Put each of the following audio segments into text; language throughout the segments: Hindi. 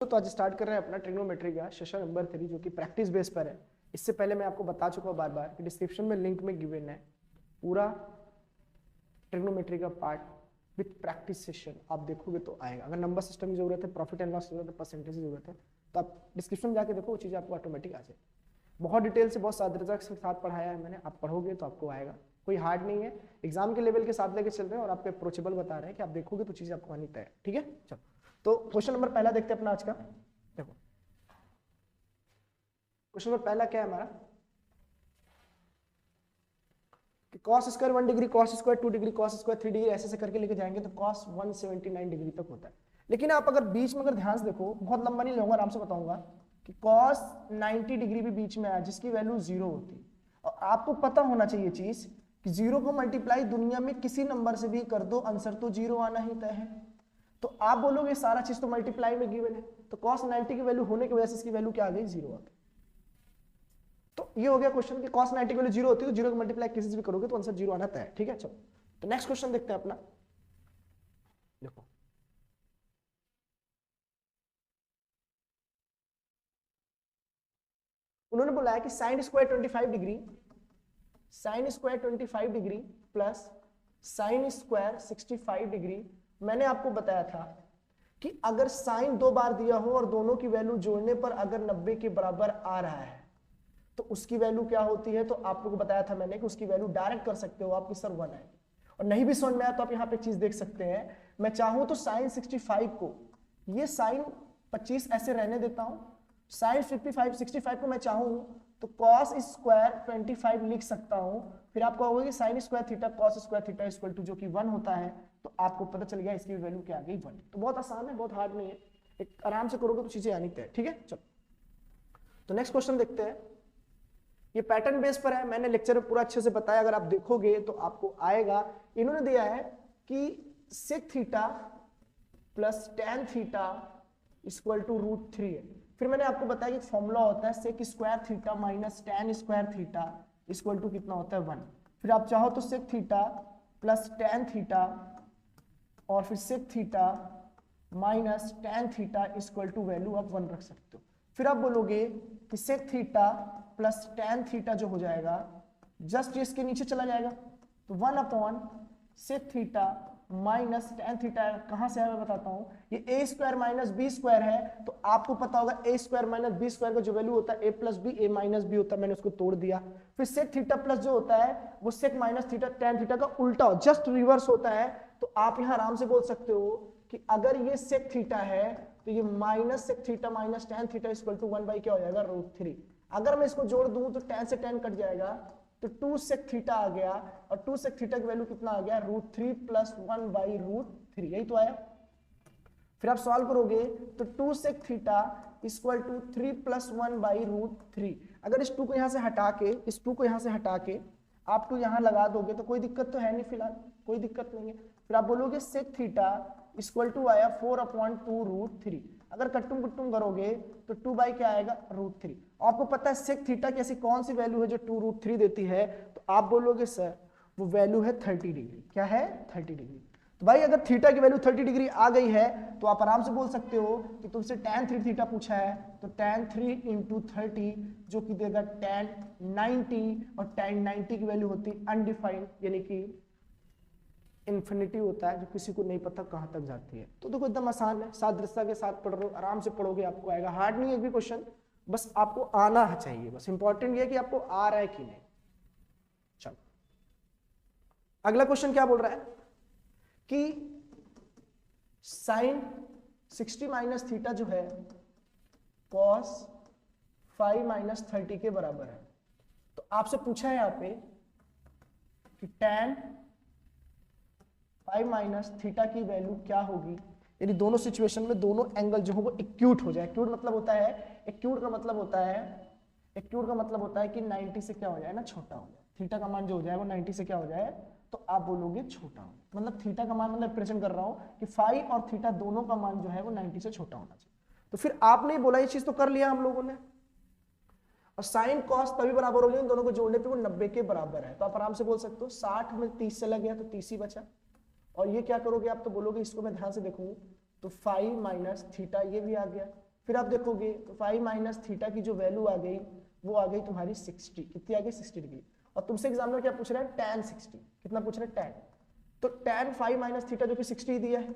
तो आज स्टार्ट कर रहे हैं अपना ट्रिग्नोमेट्री का सेशन नंबर 3 जो कि प्रैक्टिस बेस पर है। इससे पहले मैं आपको बता चुका हूँ बार बार कि डिस्क्रिप्शन में लिंक में गिवन है पूरा ट्रिग्नोमेट्री का पार्ट विथ प्रैक्टिस सेशन। आप देखोगे तो आएगा। अगर नंबर सिस्टम की जरूरत है, प्रॉफिट एंड लॉस की जरूरत है, परसेंटेज की जरूरत है, तो आप डिस्क्रिप्शन में जाके देखो, वो चीज़ आपको ऑटोमेटिक आ जाए। बहुत डिटेल से, बहुत सादरता के साथ पढ़ाया है मैंने। आप पढ़ोगे तो आपको आएगा, कोई हार्ड नहीं है। एग्जाम के लेवल के साथ लेके चल रहे हैं और आपको अप्रोचेबल बता रहे हैं कि आप देखोगे तो चीज़ें आपको आनी तय है। ठीक है, चलो तो क्वेश्चन नंबर पहला देखते हैं अपना आज का। देखो क्वेश्चन नंबर पहला क्या है हमारा कि cos square 1 degree, cos square 2 degree, cos square 3 degree, ऐसे करके लेके जाएंगे तो cos 179 डिग्री तक होता है। लेकिन आप अगर बीच में अगर ध्यान से देखो, बहुत लंबा नहीं लूंगा, आराम से बताऊंगा कि cos 90 डिग्री भी बीच में आया जिसकी वैल्यू 0 होती। और आपको पता होना चाहिए चीज कि 0 को मल्टीप्लाई दुनिया में किसी नंबर से भी कर दो, आंसर तो 0 आना ही तय है। तो आप बोलोगे सारा चीज तो मल्टीप्लाई में गिवन है, तो cos 90 की वैल्यू होने की वजह से इसकी वैल्यू क्या आ गई, 0 आ गई। तो ये हो गया क्वेश्चन कि cos 90 की वैल्यू 0 होती है तो 0 को मल्टीप्लाई किसी से भी करोगे तो आंसर 0 आना तय है। ठीक है, चलो तो नेक्स्ट क्वेश्चन देखते हैं अपना। देखो उन्होंने बोला है कि sine square 25 degree, sine square 25 degree plus sine square 65 degree. मैंने आपको बताया था कि अगर साइन 2 बार दिया हो और दोनों की वैल्यू जोड़ने पर अगर 90 के बराबर आ रहा है तो उसकी वैल्यू क्या होती है। तो आप लोगों को बताया था मैंने कि उसकी वैल्यू डायरेक्ट कर सकते हो आप कि सर 1 आएगी। और नहीं भी समझ में आया तो आप यहाँ पे चीज देख सकते हैं। मैं चाहूं तो साइन 65 को, ये साइन 25 ऐसे रहने देता हूं, साइन 65 को मैं चाहूं तो cos स्क्वायर 25 लिख सकता हूं। फिर आपको होगा कि sine square theta cos square theta equal to जो कि 1 होता है। तो आपको पता चल गया इसकी वैल्यू क्या आ गई, 1। तो बहुत आसान है, बहुत हार्ड नहीं है, एक आराम से करोगे तो चीजें आनी तय। ठीक है, चलो तो नेक्स्ट क्वेश्चन देखते हैं। ये पैटर्न बेस पर है, मैंने लेक्चर में पूरा अच्छे से बताया, अगर आप देखोगे तो आपको आएगा। इन्होंने दिया है कि sec theta plus tan theta equal to √3 है। फिर मैंने आपको बताया कि फॉर्मूला होता है sec square theta minus tan square theta equal to कितना होता है, 1। फिर आप चाहो तो sec theta plus tan theta और फिर sec theta minus ten theta equal to value आप 1 रख सकते हो। फिर आप बोलोगे कि sec theta plus tan theta जो हो जाएगा जस्ट इसके नीचे चला जाएगा तो 1 sec theta minus ten theta कहां से है मैं बताता हूं। ये A square minus B square है तो आपको पता होगा A square minus B square का जो वैल्यू होता है A plus B, A minus B होता है, मैंने उसको तोड़ दिया। फिर सेक थीटा प्लस जो होता है वो sec minus theta tan theta का उल्टा जस्ट रिवर्स होता है। तो आप यहां आराम से बोल सकते हो कि अगर ये सेक थीटा है तो ये minus sec theta minus ten theta equal to 1 by क्या हो जाएगा, √3। अगर मैं इसको जोड़ दूं तो टेन से टेन कट जाएगा तो 2 सेक थीटा आ गया और 2 सेक थीटा की वैल्यू कितना आ गया, √3 प्लस 1 बाई √3, यही तो आया। फिर आप सॉल्व करोगे तो 2 sec theta equal to 3 plus 1 by √3। अगर इस 2 को यहां से हटा के, इस 2 को यहां से हटा के आप 2 यहां लगा दोगे तो कोई दिक्कत तो है नहीं, फिलहाल कोई दिक्कत नहीं है। फिर आप बोलोगे सेक थीटा इक्वल टू आया 4/2 √3। अगर कट्टुम कुट्टुम करोगे तो 2 बाई क्या आएगा, √3। आपको पता है सेक थीटा की ऐसी कौन सी वैल्यू है जो 2√3 देती है। तो आप बोलोगे सर वो वैल्यू है 30 डिग्री। क्या है, 30 डिग्री। तो भाई अगर थीटा की वैल्यू 30 डिग्री आ गई है तो आप आराम से बोल सकते हो कि तुमसे tan 3 थीटा पूछा है तो tan 3 इंटू 30 जो कि देगा tan 90 और tan 90 की वैल्यू होती है अनडिफाइंड, यानी कि इन्फिनिटी होता है, जो किसी को नहीं पता कहां तक जाती है। तो देखो एकदम आसान है, सादृश्यता के साथ पढ़ रहे हो, आराम से पढ़ोगे आपको आएगा। हार्ड नहीं है भी क्वेश्चन, बस आपको आना चाहिए, बस इंपॉर्टेंट ये है कि आपको आ रहा है कि नहीं। चलो अगला क्वेश्चन क्या बोल रहा है कि साइन 60 माइनस थीटा जो है cos 5 माइनस 30 के बराबर है। तो आपसे पूछा है यहाँ पे कि tan 5 माइनस थीटा की वैल्यू क्या होगी यदि दोनों सिचुएशन में दोनों एंगल जो हो वो एक्यूट हो जाए। एक्यूट मतलब होता है, एक्यूट का मतलब होता है, एक्यूट का मतलब होता है कि 90 से क्या हो जाए ना, छोटा हो जाए। थीटा का मान जो हो जाए वो 90 से क्या हो जाए, तो आप बोलोगे छोटा हो। मतलब थीटा का मान मतलब प्रेजेंट कर रहा हूं कि फाई और थीटा दोनों का मान जो है वो 90 से छोटा होना चाहिए। तो फिर आपने बोला ये चीज तो कर लिया हम लोगों ने। और साइन कॉस तभी बराबर हो जाए दोनों को जोड़ने पे वो 90 के बराबर है। तो आप आराम से बोल सकते हो 60 में 30 से लग गया तो 30 ही बचा। और ये क्या करोगे आप, तो बोलोगे इसको मैं ध्यान से देखूंगा तो 5 माइनस थीटा ये भी आ गया फिर आप देखोगे तो 5 माइनस थीटा की जो वैल्यू आ गई वो आ गई तुम्हारी 60, कितनी आ गई 60 डिग्री। और तुमसे एग्जामिनर क्या पूछ रहा है, tan 60, कितना पूछ रहा है tan, तो tan 5 माइनस थीटा जो कि 60 दिया है,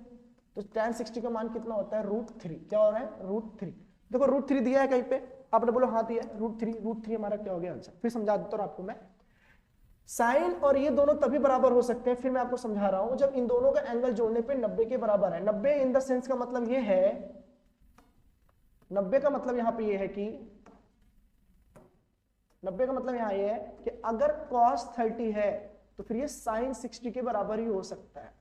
तो tan 60 का मान कितना होता है √3, क्या हो रहा है √3। देखो √3 दिया है कहीं पे, आपने बोलो हाँ दिया है √3 हमारा क्या हो गया आंसर। फिर समझा देता हूँ आपको मैं, साइन और ये दोनों तभी बराबर हो सकते हैं, फिर मैं आपको समझा रहा हूं, जब इन दोनों का एंगल जोड़ने पे 90 के बराबर है। 90 इन द सेंस का मतलब ये है, 90 का मतलब यहां पे ये है कि 90 का मतलब यहां ये है कि अगर cos 30 है तो फिर ये sin 60 के बराबर ही हो सकता है।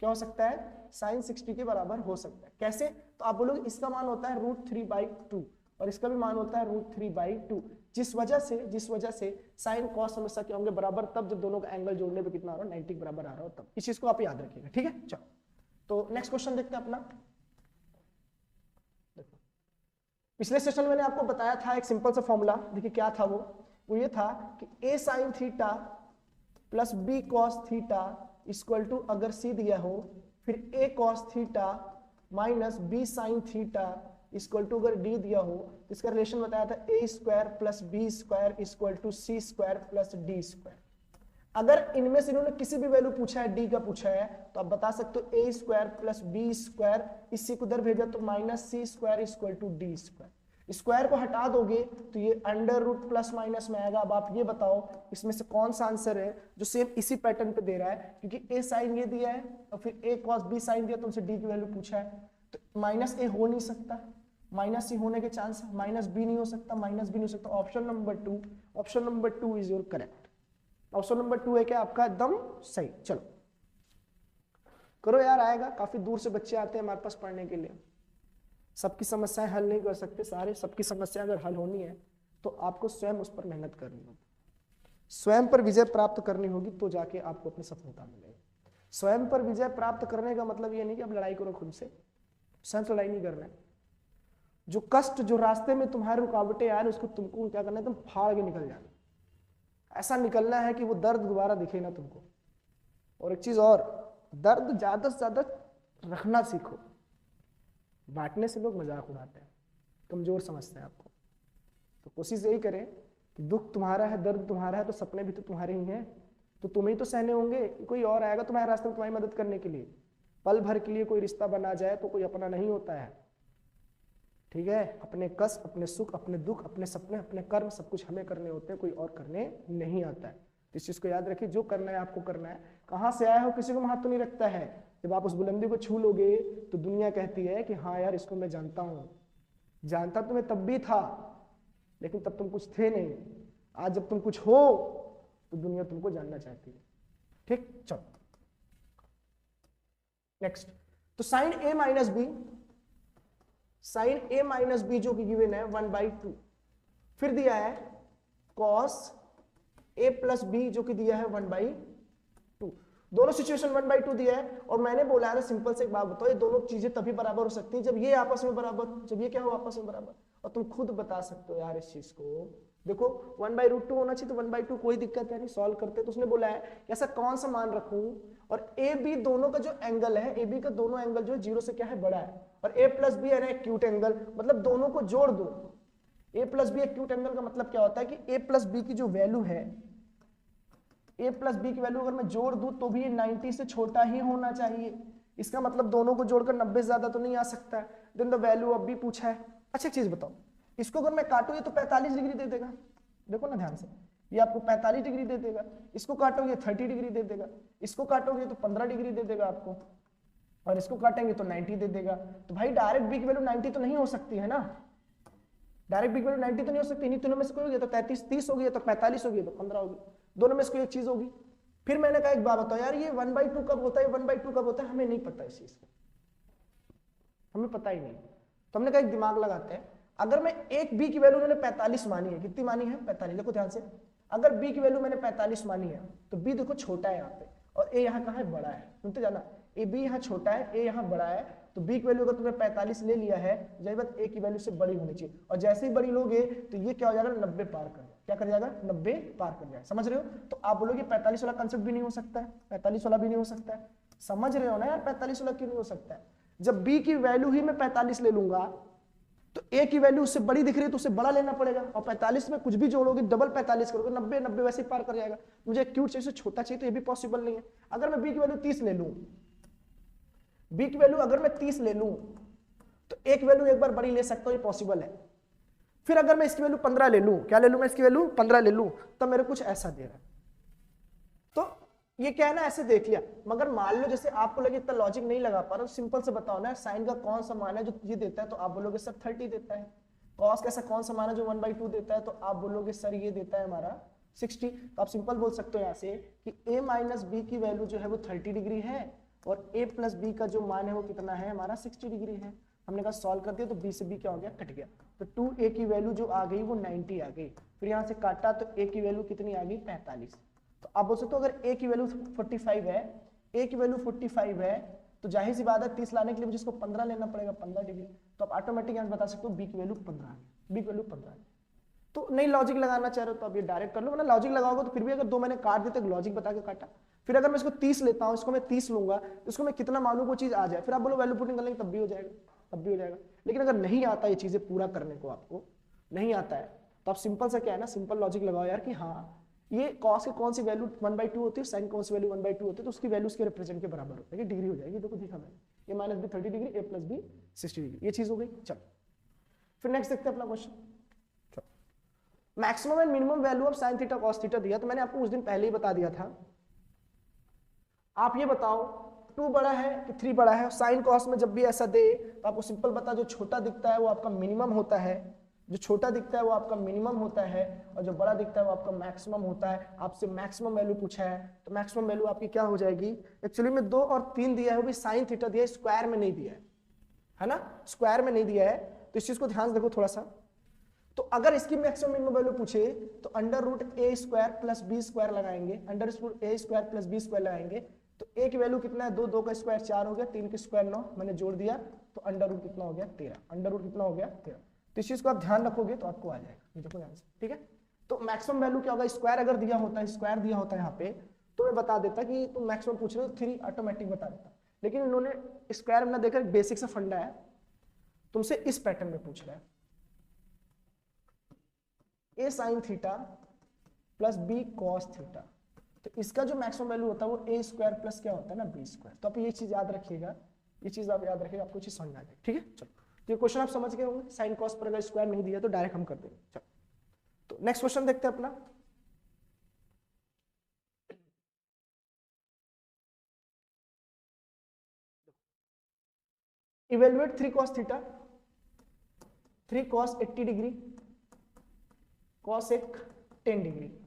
क्या हो सकता है, sin 60 के बराबर हो सकता है। कैसे, तो आप बोलोगे इसका मान होता है √3/2 और इसका भी मान होता है √3/2, जिस वजह से साइन कॉस हमेशा क्या होंगे बराबर, तब जब दोनों का एंगल जोड़ने पे कितना आ रहा हो 90 के बराबर आ रहा हो तब। इस चीज को आप याद रखिएगा, ठीक है। चलो तो नेक्स्ट क्वेश्चन देखते हैं अपना। देखो पिछले सेशन में मैंने आपको बताया था एक सिंपल सा फॉर्मूला, देखिए क्या था वो ये था कि a sin theta plus b cos theta equal to, अगर c दिया हो, फिर a cos theta minus b sin theta equal to, अगर d दिया हो तो इसका रिलेशन बताया था a square plus b square equal to c square plus d square. अगर इनमें से इन्होंने किसी भी वैल्यू पूछा है, d का पूछा है, तो आप बता सकते हो a square plus b square, इसी को उधर भेजा तो minus c square equal to d square. Square को हटा दोगे तो ये अंडर रूट प्लस माइनस में आएगा। अब आप ये बताओ इसमें से कौन सा आंसर है जो सेम इसी पैटर्न पे दे रहा है, क्योंकि a साइन ये दिया है और फिर a cos b साइन दिया, तो उनसे d की वैल्यू पूछा है, तो माइनस a हो नहीं सकता, माइनस सी होने के चांस, माइनस बी नहीं हो सकता, माइनस बी नहीं हो सकता। Option number two is your correct. Option number 2 है क्या आपका एकदम सही। चलो करो यार, आएगा, काफी दूर से बच्चे आते हैं हमारे पास पढ़ने के लिए, सबकी समस्याएं हल नहीं कर सकते सारे, सबकी समस्या अगर हल होनी है तो आपको स्वयं उस पर मेहनत करनी होगी, स्वयं पर विजय प्राप्त करनी होगी, तो जाके आपको अपनी सफलता मिलेगी। स्वयं पर विजय प्राप्त करने का मतलब ये नहीं कि आप लड़ाई करो खुद से, स्वयं से लड़ाई नहीं करना है। जो कष्ट, जो रास्ते में तुम्हारे रुकावटें आ रही उसको तुमको क्या करना है, तुम फाड़ के निकल जाना, ऐसा निकलना है कि वो दर्द दोबारा दिखे ना तुमको। और एक चीज और, दर्द ज्यादा से ज्यादा रखना सीखो, बांटने से लोग मजाक उड़ाते हैं, कमजोर समझते हैं आपको। तो कोशिश यही करें कि दुख तुम्हारा है, दर्द तुम्हारा है, तो सपने भी तो तुम्हारे ही हैं, तो तुम्हें ही तो सहने होंगे, कोई और आएगा तुम्हारे रास्ते में तुम्हारी मदद करने के लिए। पल भर के लिए कोई रिश्ता बना जाए तो कोई अपना नहीं होता है, ठीक है। अपने कष्ट, अपने सुख, अपने दुख, अपने सपने, अपने कर्म, सब कुछ हमें करने होते हैं, कोई और करने नहीं आता है। तो इस चीज को याद रखिए, जो करना है आपको करना है। कहाँ से आए हो किसी को महत्व नहीं रखता है, जब आप उस बुलंदी को छू लोगे तो दुनिया कहती है कि हाँ यार इसको मैं जानता हूँ। जानता तुम्हें तब भी था, लेकिन तब तुम कुछ थे नहीं। आज जब तुम कुछ हो तो दुनिया तुमको जानना चाहती है, ठीक। चलो नेक्स्ट, तो sine a minus b, sine a minus b जो कि गिवन है 1/2, फिर दिया है cos a प्लस बी जो कि दिया है 1/2। दोनों सिचुएशन 1/2 दिया है, और मैंने बोला है सिंपल से एक बात बताओ, ये दोनों चीजें तभी बराबर हो सकती हैं जब ये आपस में बराबर, जब ये क्या हो आपस में बराबर। और तुम खुद बता सकते हो यार इस चीज को, देखो 1/2 होना चाहिए, तो 1/2 कोई दिक्कत है नहीं, सॉल्व करते। तो उसने बोला है कि ऐसा कौन सा मान रखूं, और ए बी दोनों का जो एंगल है, ए बी का दोनों एंगल जो है 0 से क्या है बड़ा है, और a प्लस बी है ना एक्यूट एंगल, मतलब दोनों को जोड़ दो। a plus b acute angle का मतलब क्या होता है कि a प्लस बी की जो वैल्यू है, a प्लस बी की वैल्यू अगर मैं जोड़ दूं तो भी 90 से छोटा ही होना चाहिए। इसका मतलब दोनों को जोड़कर 90 से ज्यादा तो नहीं आ सकता है। देन द वैल्यू अब भी पूछा है। अच्छा एक चीज बताओ, इसको अगर मैं काटूं ये तो 45 डिग्री दे देगा, देखो ना ध्यान से, ये आपको 45 डिग्री दे देगा। इसको काटोगे 30 डिग्री दे देगा, इसको काटोगे तो 15 डिग्री दे देगा आपको, और इसको काटेंगे तो 90 दे देगा। तो भाई डायरेक्ट बी की वैल्यू 90 तो नहीं हो सकती है ना, डायरेक्ट बी की वैल्यू 90 तो नहीं हो सकती। तीनों में से कोई होगी तो 33, 30 होगी तो 45 होगी तो 15 होगी, दोनों में से कोई एक चीज होगी। फिर मैंने कहा एक बात बताओ यार, ये 1/2 कब होता है, 1/2 कब होता है, हमें नहीं पता इस चीज का, हमें पता ही नहीं। तो हमने कहा एक दिमाग लगाते हैं, अगर मैं एक बी की वैल्यू उन्होंने 45 मानी है, कितनी मानी है 45, देखो ध्यान से, अगर बी की वैल्यू मैंने 45 मानी है तो बी देखो छोटा है यहाँ पे, और ए यहाँ कहाँ है बड़ा है, सुनते जाना, ए बी यहाँ छोटा है, ए यहाँ बड़ा है, तो बी की वैल्यू अगर तुमने 45 ले लिया है, जाहिर बात ए की वैल्यू से बड़ी होनी चाहिए, और जैसे ही बड़ी लोगे तो ये क्या हो जाएगा 90 पार कर, क्या कर जाएगा 90 पार कर जाएगा, समझ रहे हो। तो आप बोलोगे 45 वाला कंसेप्ट भी नहीं हो सकता है, 45 वाला भी नहीं हो सकता है, समझ रहे हो ना यार, 45 वाला क्यों नहीं हो सकता है। जब बी की वैल्यू ही मैं 45 ले लूंगा तो a की वैल्यू उससे बड़ी दिख रही है तो उसे बड़ा लेना पड़ेगा, और 45 में कुछ भी जोड़ोगे डबल 45 करोगे 90 90 वैसे ही पार कर जाएगा। मुझे क्यूट चाहिए, छोटा चाहिए, तो ये भी पॉसिबल नहीं है। अगर मैं b की वैल्यू 30 ले लूं, b की वैल्यू अगर मैं 30 ले लूं तो एक वैल्यू एक बार बड़ी ले सकता हूं, ये पॉसिबल है। फिर अगर मैं इसकी वैल्यू 15 ले लूं, क्या ले लूं मैं इसकी वैल्यू 15 ले लूं, तब मेरे कुछ ऐसा दे रहा है। तो ये क्या है ना, ऐसे देख लिया। मगर मान लो जैसे आपको लगे इतना लॉजिक नहीं लगा पा रहा, तो सिंपल से बताओ ना, साइन का कौन सा मान है जो ये देता है, तो आप बोलोगे सर 30 देता है। कॉस का ऐसा कौन सा मान है जो 1/2 देता है, तो आप बोलोगे सर ये देता है हमारा 60। तो आप सिंपल बोल सकते हो यहाँ से कि a माइनस बी की वैल्यू जो है वो 30 डिग्री है, और a प्लस बी का जो मान है वो कितना है हमारा 60 डिग्री है। हमने कहा सॉल्व कर दिया, तो b से b क्या हो गया, कट गया। तो 2a की वैल्यू जो आ गई वो 90 आ गई। फिर यहाँ से काटा तो a की वैल्यू कितनी आ गई, 45। तो आप बोल सकते हो अगर a की वैल्यू 45 है, a की वैल्यू 45 है, तो जाहिर सी बात है 30 लाने के लिए मुझे इसको 15 लेना पड़ेगा, 15 डिग्री। तो आप ऑटोमेटिक यहाँ बता सकते हो b की वैल्यू 15 है, b की वैल्यू 15 है। तो नहीं लॉजिक लगाना चाह रहे हो तो अब ये डायरेक्ट कर लो, वरना लॉजिक लगाओगे तो फिर भी अगर दो मैंने काट दिए तो लॉजिक बता के काटा। फिर अगर मैं इसको 30 लेता हूँ, इसको मैं 30 लूंगा, तो इसको मैं कितना मानूं वो चीज आ जाए, फिर आप बोलो वैल्यू पुटिंग कर लेंगे तब भी हो जाएगा, तब भी हो जाएगा। लेकिन अगर नहीं आता ये चीजें पूरा करने को, आपको नहीं आता है, तो आप सिंपल सा क्या है ना, सिंपल लॉजिक लगाओ यार कि हाँ ये कॉस की कौन सी वैल्यू 1/2 होती है, साइन कौन सी वैल्यू 1/2 होती है, तो उसकी वैल्यू उसके रिप्रेजेंट के बराबर होता है, डिग्री हो जाएगी। देखो दिखा मैंने, ये माइनस बी 30 डिग्री, ए प्लस बी 60 डिग्री, ये चीज हो गई। चलो फिर नेक्स्ट देखते हैं अपना question. Maximum and minimum value of sine theta cos theta दिया, तो मैंने आपको उस दिन पहले ही बता दिया था। आप ये बताओ 2 बड़ा है कि 3 बड़ा है। साइन कॉस में जब भी ऐसा दे तो आपको सिंपल बता, जो छोटा दिखता है वो आपका मिनिमम होता है, जो छोटा दिखता है वो आपका मिनिमम होता है, और जो बड़ा दिखता है वो आपका मैक्सिमम होता है। आपसे मैक्सिमम वैल्यू पूछा है, तो मैक्सिमम वैल्यू आपकी क्या हो जाएगी, एक्चुअली में 2 और 3 दिया है, वो भी साइन थीटा दिया है, स्क्वायर में नहीं दिया है ना, स्क्वायर में नहीं दिया है। तो इस चीज को ध्यान से देखो थोड़ा सा। तो अगर इसकी मैक्सिमम मिनिमम वैल्यू पूछे तो अंडर रूट ए स्क्वायर प्लस बी स्क्वायर लगाएंगे, अंडर रूट ए स्क्वायर प्लस बी स्क्वायर लगाएंगे। तो ए की वैल्यू कितना है, 2, 2 का स्क्वायर 4 हो गया, 3 का स्क्वायर 9, मैंने जोड़ दिया, तो अंडर रूट कितना हो गया 13, अंडर रूट कितना हो गया 13। तो इस चीज को आप ध्यान रखोगे तो आपको आ जाएगा, ये देखो ध्यान से, ठीक है। तो मैक्सिमम वैल्यू क्या होगा, स्क्वायर अगर दिया होता है, स्क्वायर दिया होता है यहाँ पे, तो मैं बता देता कि तुम मैक्सिमम पूछ रहे हो, 3 ऑटोमेटिक बता देता। लेकिन इन्होंने स्क्वायर में ना देखकर बेसिक से फंडा है, तुमसे इस पैटर्न में पूछ रहा है, A sine theta plus B cos theta. तो इसका जो मैक्सिमम वैल्यू होता है वो ए स्क्वायर प्लस क्या होता है ना, बी स्क्वायर। तो आप ये चीज याद रखिएगा, ये चीज आप याद रखिएगा, आपको चीज समझ में आ जाएगी, ठीक है। चलो तो ये क्वेश्चन आप समझ गए होंगे, साइन कॉस पर अगर स्क्वायर नहीं दिया तो डायरेक्ट हम कर देंगे। चलो तो नेक्स्ट क्वेश्चन देखते हैं अपना। Evaluate 3 cos theta, 3 cos 80 degree, cos एक 10 डिग्री।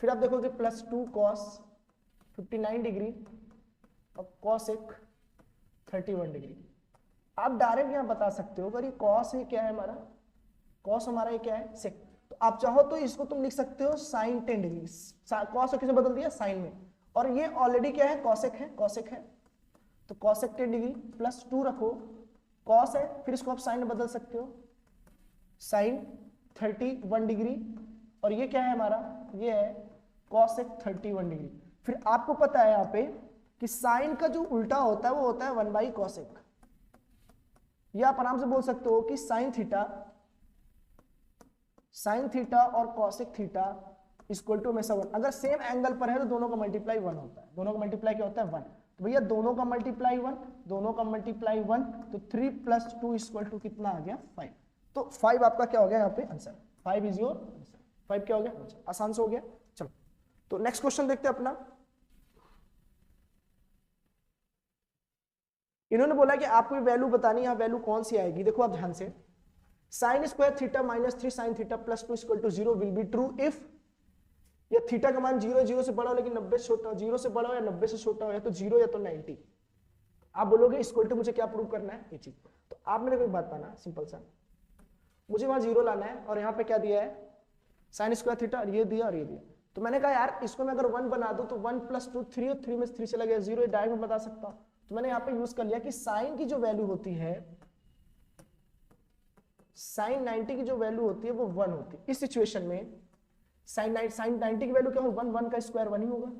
फिर आप देखोगे प्लस 2 cos 59 डिग्री और cos एक 31 डिग्री। आप डायरेक्ट यहां बता सकते हो, अगर ये cos है क्या है हमारा, cos हमारा ये क्या है सेक। तो आप चाहो तो इसको तुम लिख सकते हो sin 10 डिग्री, cos को किसमें बदल दिया, sin में, और ये ऑलरेडी क्या है, cosec है, cosec है। तो cosec 10 डिग्री प्लस 2 रखो, cos है, फिर इसको आप sin में बदल सकते हो, sin 31 डिग्री, और ये क्या है हमारा, ये है cosec 31 डिग्री। फिर आपको पता है यहाँ पे कि साइन का जो उल्टा होता है वो होता है 1/cosec। ये आप आराम से बोल सकते हो कि साइन थीटा और cosec थीटा इक्वल टू हमेशा 1। अगर सेम एंगल पर है तो दोनों का मल्टीप्लाई 1 होता है, दोनों का मल्टीप्लाई क्या होता है 1। तो भैया दोनों का मल्टीप्लाई 1, दोनों का मल्टीप्लाई 1, तो 3 + 2 इक्वल टू कितना आ गया 5। तो 5 आपका क्या हो गया यहाँ पे आंसर, 5 इज योर आंसर। 5 क्या हो गया आंसर, आसान से हो गया। चलो तो नेक्स्ट क्वेश्चन देखते हैं अपना। इन्होंने बोला कि आपको वैल्यू बतानी है, यहाँ वैल्यू कौन सी आएगी, देखो आप ध्यान से। Sine square theta minus 3 sine theta plus 2 equal to 0 will be true if, या थीटा का मान 0 से बड़ा हो लेकिन 90 से छोटा हो, 0 से बड़ा हो या 90 से छोटा हो, या तो 0 या तो 90। आप बोलोगे इक्वल टू मुझे क्या प्रूव करना है, ये चीज। तो आप मेरे को एक बात बताना सिंपल सा, मुझे वहां 0 लाना है और यहाँ पे क्या दिया है साइन स्क्वायर थीटा, और ये दिया और ये दिया। तो मैंने कहा यार इसको मैं अगर 1 बना दूं तो 1 + 2 3, और 3 में 3 चला गया 0, डायरेक्ट में बता सकता हूं। तो मैंने यहाँ पे यूज कर लिया कि साइन की जो वैल्यू होती है, साइन 90 की जो वैल्यू होती है वो 1 होती है। इस सिचुएशन में साइन 90 की वैल्यू क्या होगा, 1 का स्क्वायर 1 ही होगा।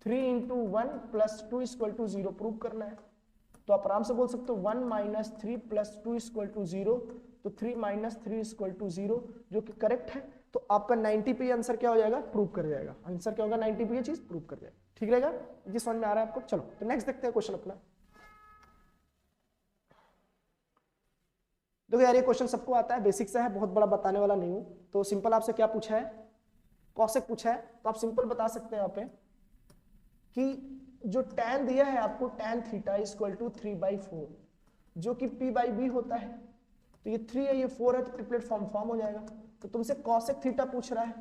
3 × 1 + 2 = 0 प्रूव करना है। तो आप आराम से बोल सकते हो 1 - 3 + 2 = 0। तो 3 माइनस 3 इक्वल टू 0, जो कि करेक्ट है। तो आपका 90 पे आंसर क्या हो जाएगा, प्रूव कर जाएगा। आंसर क्या होगा, 90 पे ये चीज प्रूव कर जाएगा। ठीक रहेगा, ये समझ में आ रहा है आपको। चलो तो नेक्स्ट देखते हैं क्वेश्चन अपना। देखो यार ये क्वेश्चन सबको आता है, बेसिक सा है, बहुत बड़ा बताने वाला नहीं हूं। तो सिंपल आपसे क्या पूछा है, कॉसेक पूछा है, तो आप सिंपल बता सकते हैं यहाँ पे कि जो tan दिया है आपको, tan थीटा इक्वल टू 3/4, जो कि p/b होता है। तो ये 3 है, ये 4 है, तो ट्रिपलेट फॉर्म हो जाएगा। तो तुमसे कॉसेक थीटा पूछ रहा है,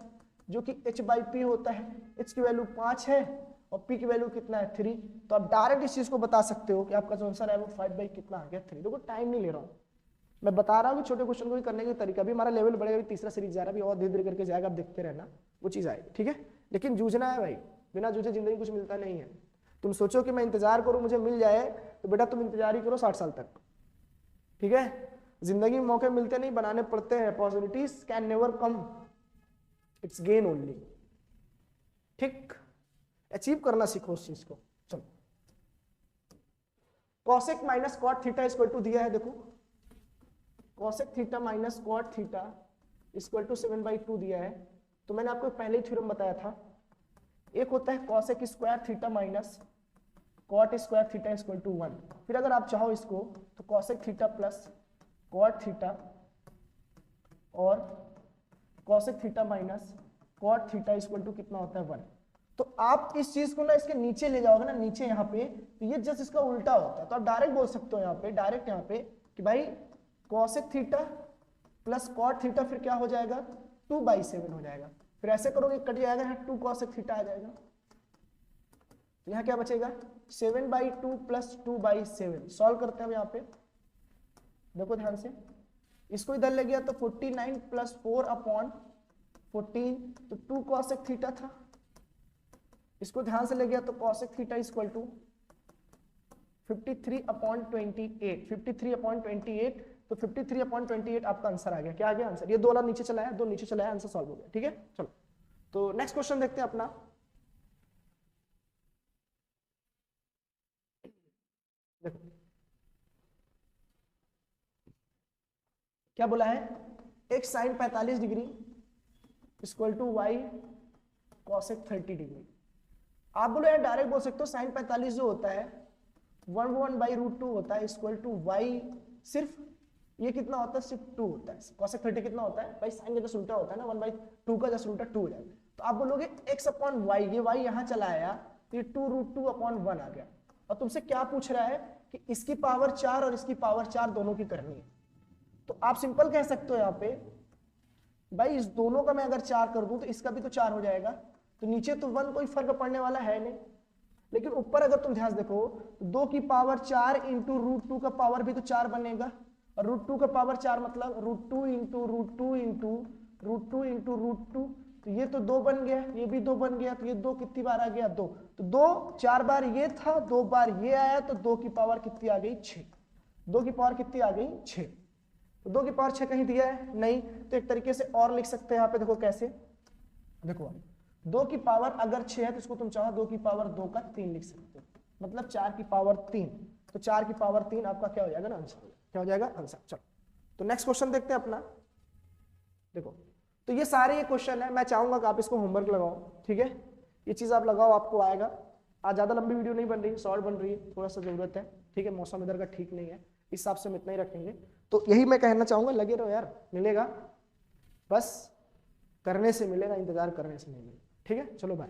जो कि h/p होता है। h की वैल्यू 5 है और p की वैल्यू कितना है, 3। तो आप डायरेक्ट इस चीज को बता सकते हो कि आपका जो आंसर है वो 5 कितना आ गया, 3। देखो टाइम नहीं ले रहा हूँ, मैं बता रहा हूँ कि छोटे क्वेश्चन को भी करने का तरीका भी हमारा लेवल बढ़ेगा। तीसरा सीरीज जा रहा है, और धीरे धीरे करके जाएगा, आप देखते रहना, वो चीज आएगी। ठीक है, लेकिन जूझना है भाई, बिना जूझे जिंदगी कुछ मिलता नहीं है। तुम सोचो कि मैं इंतजार करूं मुझे मिल जाए, तो बेटा तुम इंतजार ही करो 60 साल तक। ठीक है, जिंदगी में मौके मिलते नहीं, बनाने पड़ते हैं। Opportunities can never come, it's gain only. ठीक, अचीव करना सीखो उस चीज को। चलो, cosec minus cot theta equal to दिया है, देखो cosec theta minus cot theta equal to 7/2 दिया है। तो मैंने आपको पहले ही थ्योरम बताया था, एक होता है cosec square theta minus cot square theta equal to 1। फिर अगर आप चाहो इसको तो cosec theta plus cot theta और cosec theta minus cot theta equal to कितना होता है, 1। तो आप इस चीज को ना इसके नीचे ले जाओगे ना, नीचे यहाँ पे, तो ये जस्ट इसका उल्टा होता है। तो आप डायरेक्ट बोल सकते हो यहाँ पे, डायरेक्ट यहाँ पे कि भाई cosec theta plus cot theta फिर क्या हो जाएगा, 2/7 हो जाएगा। फिर ऐसे करोगे कट जाएगा, यहाँ 2 कॉसेक थीटा आ जाएगा। तो यहाँ क्या बचेगा, 7/2 प्लस 2/7। सॉल्व करते हैं हम यहाँ पे, देखो ध्यान से, इसको इधर ले गया तो 49 प्लस 4/14, तो 2 कॉसेक थीटा था। इसको ध्यान से ले गया तो कॉसेक थीटा इक्वल टू 53/28, 53/28। तो 53/28 आपका आंसर आ गया। क्या आ गया आंसर, ये 2 वाला नीचे चला है, 2 नीचे चला है, आंसर सॉल्व हो गया। ठीक है, चलो तो नेक्स्ट क्वेश्चन देखते हैं अपना। देखो क्या बोला है, x sin 45 degree equal to y cosec 30 degree. आप बोलो यार डायरेक्ट बोल सकते हो, sin 45 जो होता है 1/√2 होता है इक्वल टू y, सिर्फ ये कितना होता है, सिर्फ 2 होता है। cosec 30 कितना होता है भाई, sin का जस्ट उल्टा होता है ना, 1/2 का जस्ट उल्टा 2 हो जाएगा। तो आप बोलोगे x/y, ये y यहाँ चला आया, तो ये 2√2/1 आ गया। और तुमसे क्या पूछ रहा है कि इसकी पावर 4 और इसकी पावर 4 दोनों की करनी है। तो आप सिंपल कह सकते हो यहाँ पे, भाई इस दोनों का मैं अगर 4 कर दूं तो इसका भी तो 4 हो जाएगा। तो नीचे तो 1 कोई फर्क पड़ने वाला है नहीं, लेकिन ऊपर अगर तुम ध्यान देखो, 2 की पावर 4 इंटू √2 का पावर भी तो 4 बनेगा। और √2 का पावर 4 मतलब √2 इंटू √2 इंटू √2 इंटू √2, तो ये तो 2 बन गया, ये भी 2 बन गया। तो ये 2 कितनी बार आ गया, 2। तो 2 4 बार ये था, 2 बार ये आया, तो 2 की पावर कितनी आ गई, 6। 2 की पावर कितनी आ गई, 6। तो 2 की पावर 6 कहीं दिया है नहीं, तो एक तरीके से और लिख सकते हैं यहाँ पे, देखो कैसे, देखो 2 की पावर अगर 6 है तो इसको तुम चाहो 2 की पावर 2 का 3 लिख सकते हो, मतलब 4 की पावर 3। तो 4 की पावर 3 आपका क्या हो जाएगा ना, आंसर। क्या हो जाएगा, आंसर। चलो तो नेक्स्ट क्वेश्चन देखते हैं अपना। देखो तो ये सारे ये क्वेश्चन है, मैं चाहूंगा कि आप इसको होमवर्क लगाओ। ठीक है, ये चीज आप लगाओ, आपको आएगा। आज ज्यादा लंबी वीडियो नहीं बन रही, शॉर्ट बन रही है, थोड़ा सा जरूरत है। ठीक है, मौसम इधर का ठीक नहीं है, इस हिसाब से हम इतना ही रखेंगे। तो यही मैं कहना चाहूंगा, लगे रहो यार, मिलेगा, बस करने से मिलेगा, इंतजार करने से नहीं मिलेगा। ठीक है, चलो बाय।